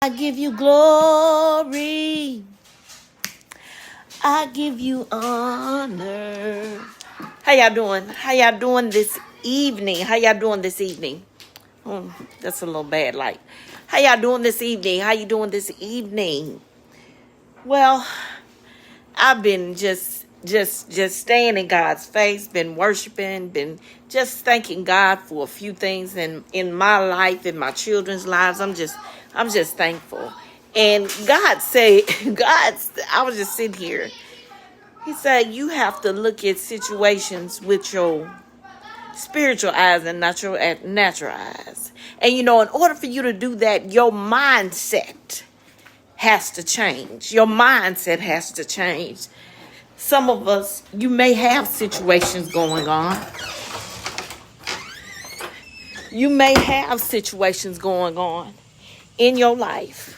I give you glory. I give you honor. How y'all doing? How y'all doing this evening? How y'all doing this evening? That's a little bad light. How y'all doing this evening? How you doing this evening? Well, I've been just staying in God's face, been worshiping, been just thanking God for a few things in my life, in my children's lives. I'm just thankful. And God said, I was just sitting here. He said, you have to look at situations with your spiritual eyes and not your natural eyes. And in order for you to do that, your mindset has to change. Your mindset has to change. Some of us, you may have situations going on. You may have situations going on in your life.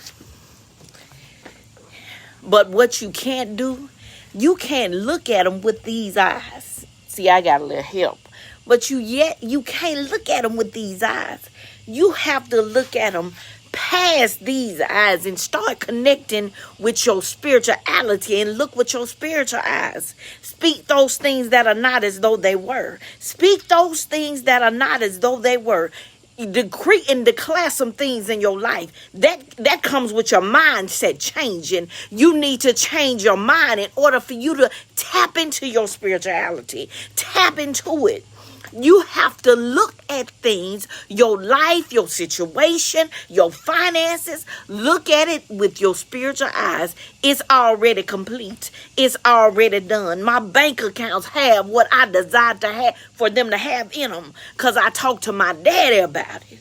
But what you can't do, you can't look at them with these eyes. See, I got a little help. But you can't look at them with these eyes. You have to look at them past these eyes and start connecting with your spirituality and look with your spiritual eyes. Speak those things that are not as though they were. Speak those things that are not as though they were. Decree and declare some things in your life. That comes with your mindset changing. You need to change your mind in order for you to tap into your spirituality. Tap into it. You have to look at things, your life, your situation, your finances. Look at it with your spiritual eyes. It's already complete. It's already done. My bank accounts have what I desire to have for them to have in them because I talked to my daddy about it.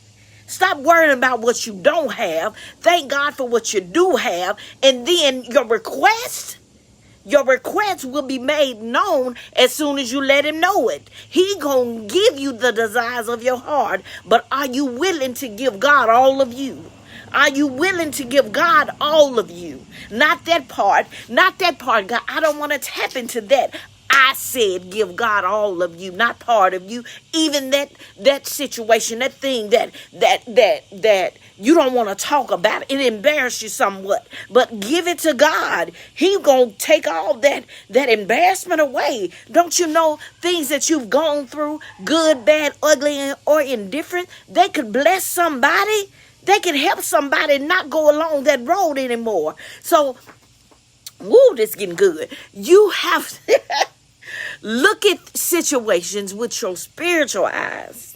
Stop worrying about what you don't have. Thank God for what you do have. And then your request will be made known as soon as you let him know it. He gonna give you the desires of your heart, but are you willing to give God all of you? Are you willing to give God all of you? Not that part, God. I don't want to tap into that. I said give God all of you, not part of you. Even that situation, that thing that you don't want to talk about, it embarrasses you somewhat. But give it to God. He gonna take all that embarrassment away. Don't you know things that you've gone through, good, bad, ugly, or indifferent, they could bless somebody. They can help somebody not go along that road anymore. So, this getting good. You have to look at situations with your spiritual eyes.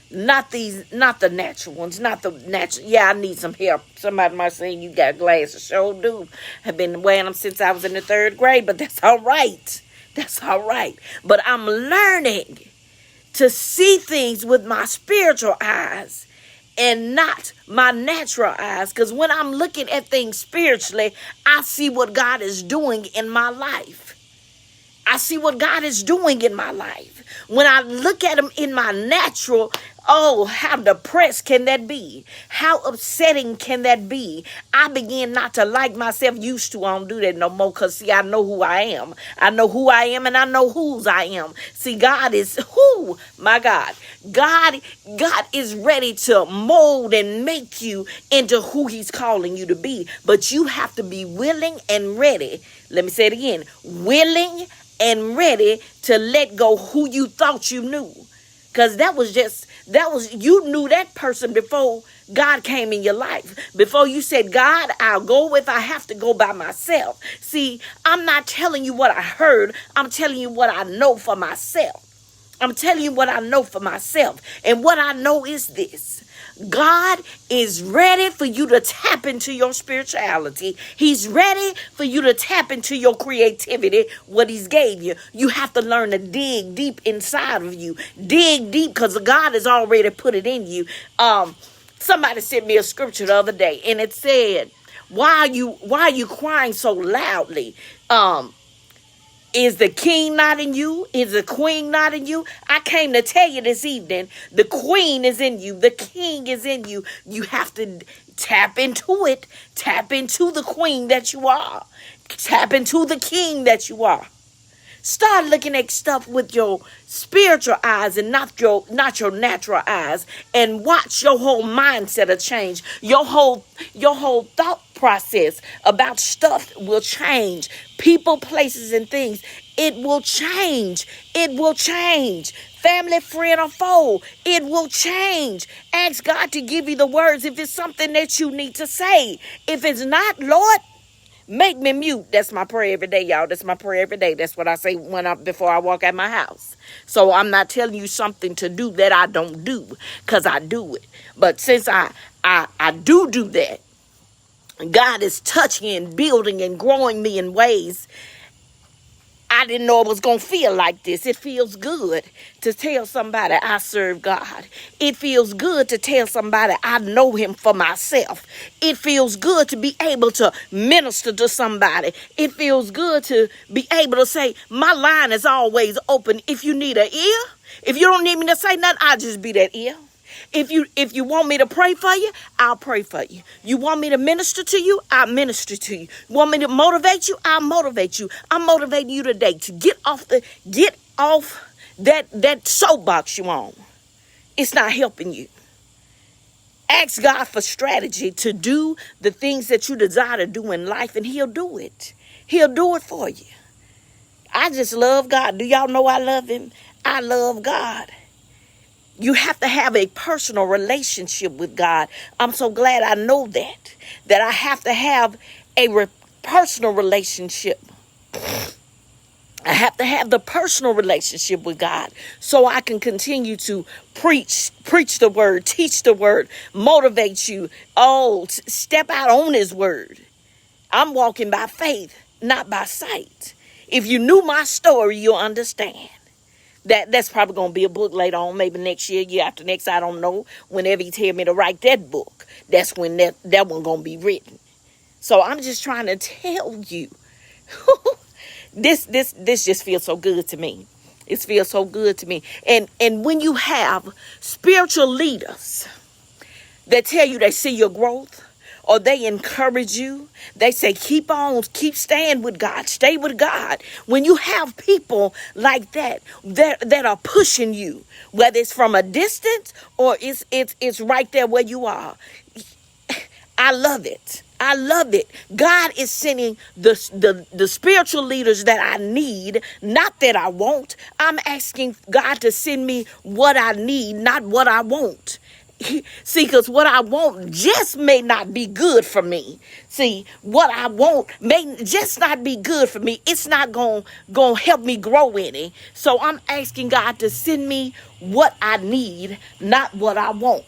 Not the natural ones, not the natural. Yeah, I need some help. Somebody might say, you got glasses. Sure do. I've been wearing them since I was in the 3rd grade, but that's all right. That's all right. But I'm learning to see things with my spiritual eyes and not my natural eyes. Because when I'm looking at things spiritually, I see what God is doing in my life. I see what God is doing in my life. When I look at him in my natural, how depressed can that be? How upsetting can that be? I begin not to like myself. Used to, I don't do that no more because, see, I know who I am. I know who I am and I know whose I am. See, God is who? My God. God is ready to mold and make you into who he's calling you to be. But you have to be willing and ready. Let me say it again. Willing and ready to let go who you thought you knew. Because you knew that person before God came in your life. Before you said, God, I'll go if I have to go by myself. See, I'm not telling you what I heard. I'm telling you what I know for myself. I'm telling you what I know for myself. And what I know is this. God is ready for you to tap into your spirituality. He's ready for you to tap into your creativity, what he's gave you. You have to learn to dig deep inside of you. Dig deep because God has already put it in you. Somebody sent me a scripture the other day and it said, why are you crying so loudly? Is the king not in you? Is the queen not in you? I came to tell you this evening, the queen is in you. The king is in you. You have to tap into it. Tap into the queen that you are. Tap into the king that you are. Start looking at stuff with your spiritual eyes and not your natural eyes, and watch your whole mindset of change. Your whole thought process about stuff will change. People, places, and things. It will change. It will change. Family, friend, or foe, it will change. Ask God to give you the words if it's something that you need to say. If it's not, Lord, make me mute. That's my prayer every day, y'all. That's my prayer every day. That's what I say before I walk out my house. So I'm not telling you something to do that I don't do, because I do it. But since I do that, God is touching and building and growing me in ways I didn't know it was going to feel like this. It feels good to tell somebody I serve God. It feels good to tell somebody I know him for myself. It feels good to be able to minister to somebody. It feels good to be able to say, my line is always open. If you need an ear, if you don't need me to say nothing, I'll just be that ear. If you want me to pray for you, I'll pray for you. You want me to minister to you, I'll minister to you. You want me to motivate you, I'll motivate you. I'm motivating you today to get off that soapbox you on. It's not helping you. Ask God for strategy to do the things that you desire to do in life, and he'll do it. He'll do it for you. I just love God. Do y'all know I love him? I love God. You have to have a personal relationship with God. I'm so glad I know that I have to have a personal relationship. I have to have the personal relationship with God so I can continue to preach the word, teach the word, motivate you. Step out on his word. I'm walking by faith, not by sight. If you knew my story, you'll understand. That's probably going to be a book later on, maybe next year, year after next, I don't know. Whenever he tell me to write that book, that's when that one going to be written. So I'm just trying to tell you, this just feels so good to me. It feels so good to me. And when you have spiritual leaders that tell you they see your growth, or they encourage you, they say, keep staying with God, stay with God. When you have people like that are pushing you, whether it's from a distance or it's right there where you are, I love it. I love it. God is sending the spiritual leaders that I need, not that I want. I'm asking God to send me what I need, not what I want. See, because what I want just may not be good for me. See, what I want may just not be good for me. It's not going to help me grow any. So I'm asking God to send me what I need, not what I want.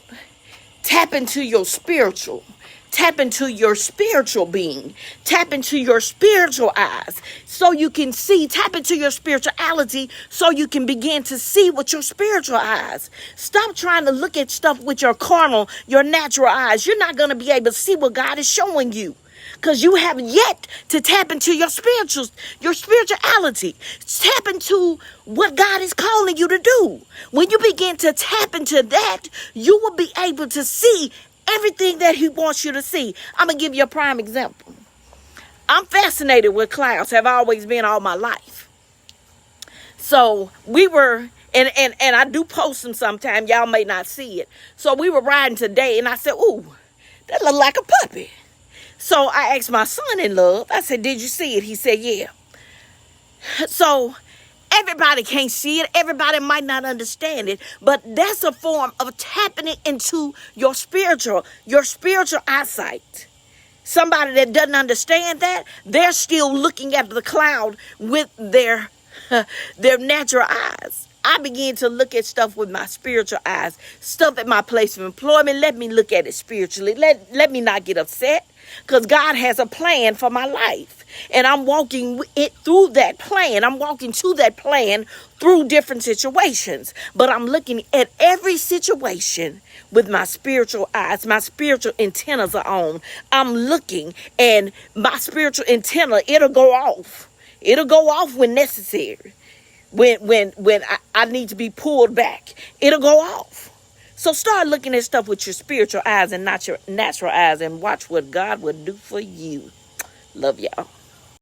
Tap into your spiritual. Tap into your spiritual being. Tap into your spiritual eyes so you can see. Tap into your spirituality so you can begin to see with your spiritual eyes. Stop trying to look at stuff with your carnal, your natural eyes. You're not going to be able to see what God is showing you because you have yet to tap into your spirituality. Tap into what God is calling you to do. When you begin to tap into that, you will be able to see everything that he wants you to see. I'm going to give you a prime example. I'm fascinated with clouds, have always been all my life. So we were, and I do post them sometime. Y'all may not see it. So we were riding today, and I said, ooh, that look like a puppy. So I asked my son-in-law, I said, did you see it? He said, yeah. So everybody can't see it. Everybody might not understand it, but that's a form of tapping into your spiritual eyesight. Somebody that doesn't understand that, they're still looking at the cloud with their natural eyes. I begin to look at stuff with my spiritual eyes. Stuff at my place of employment, let me look at it spiritually. Let me not get upset, because God has a plan for my life. And I'm walking it through that plan. I'm walking to that plan through different situations. But I'm looking at every situation with my spiritual eyes. My spiritual antennas are on. I'm looking, and my spiritual antenna, it'll go off. It'll go off when necessary. When I need to be pulled back, it'll go off. So start looking at stuff with your spiritual eyes and not your natural eyes, and watch what God will do for you. Love y'all.